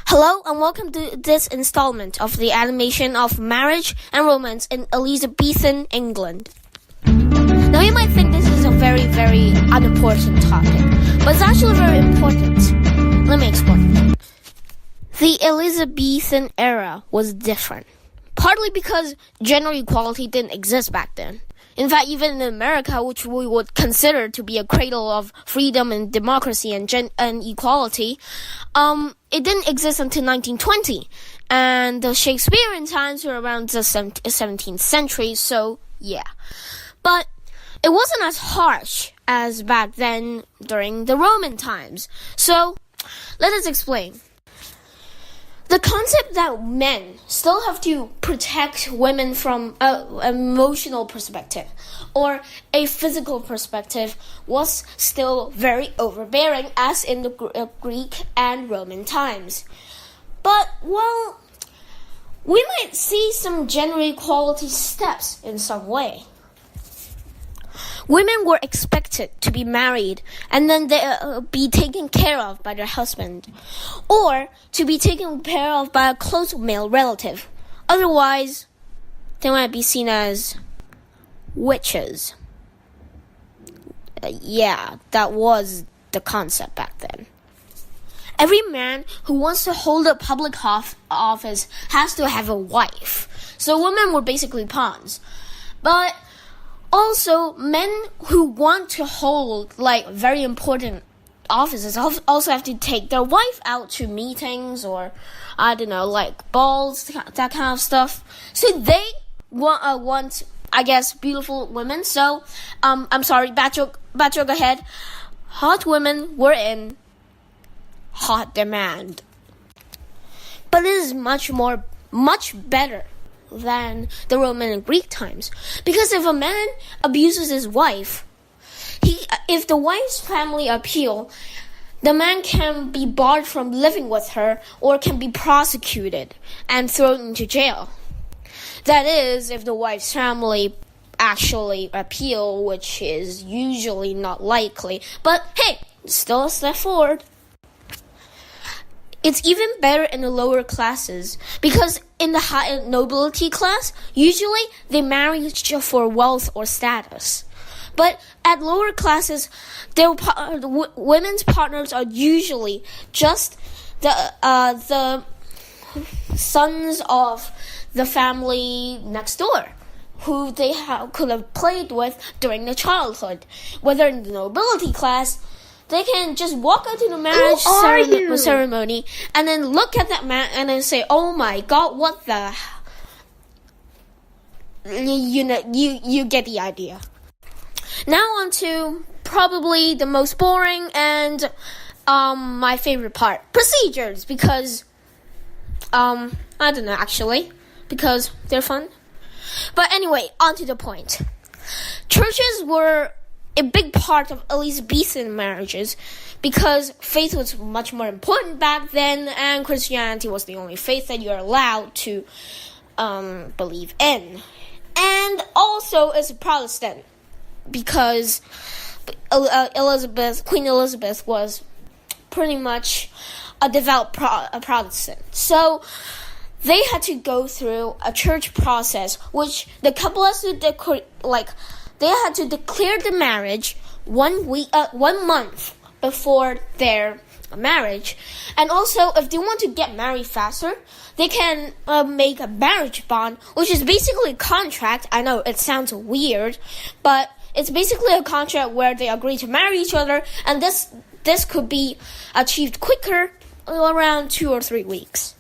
Hello and welcome to this installment of the animation of marriage and romance in Elizabethan England. Now you might think this is a very, very unimportant topic, but it's actually very important. Let me explain. The Elizabethan era was different, partly because gender equality didn't exist back then. In fact, even in America, which we would consider to be a cradle of freedom and democracy and equality, it didn't exist until 1920. And the Shakespearean times were around the 17th century, so yeah. But it wasn't as harsh as back then during the Roman times. So, let us explain. The concept that men still have to protect women from an emotional perspective or a physical perspective was still very overbearing as in the Greek and Roman times. But, well, we might see some gender equality steps in some way. Women were expected to be married and then be taken care of by their husband, or to be taken care of by a close male relative. Otherwise, they might be seen as witches. Yeah, that was the concept back then. Every man who wants to hold a public office has to have a wife. So women were basically pawns. But also, men who want to hold, very important offices also have to take their wife out to meetings or, balls, that kind of stuff. So they want, I guess, beautiful women. So, I'm sorry, bad joke ahead. Hot women were in hot demand. But it is much better than the Roman and Greek times. Because if a man abuses his wife, if the wife's family appeal, the man can be barred from living with her or can be prosecuted and thrown into jail. That is, if the wife's family actually appeal, which is usually not likely. But hey, still a step forward. It's even better in the lower classes because in the high nobility class, usually they marry for wealth or status. But at lower classes, women's partners are usually just the sons of the family next door, who they could have played with during their childhood. Whether in the nobility class, they can just walk out to the marriage ceremony and then look at that man and then say, "Oh my God, what the?" You get the idea. Now on to probably the most boring and my favorite part, procedures, because I don't know actually, because they're fun. But anyway, on to the point. Churches were a big part of Elizabethan marriages because faith was much more important back then, and Christianity was the only faith that you're allowed to believe in. And also as a Protestant, because Queen Elizabeth was pretty much a devout Protestant. So they had to go through a church process, which the couple has to they had to declare the marriage 1 month before their marriage. And also, if they want to get married faster, they can make a marriage bond, which is basically a contract. I know it sounds weird, but it's basically a contract where they agree to marry each other, and this could be achieved quicker, around 2 or 3 weeks.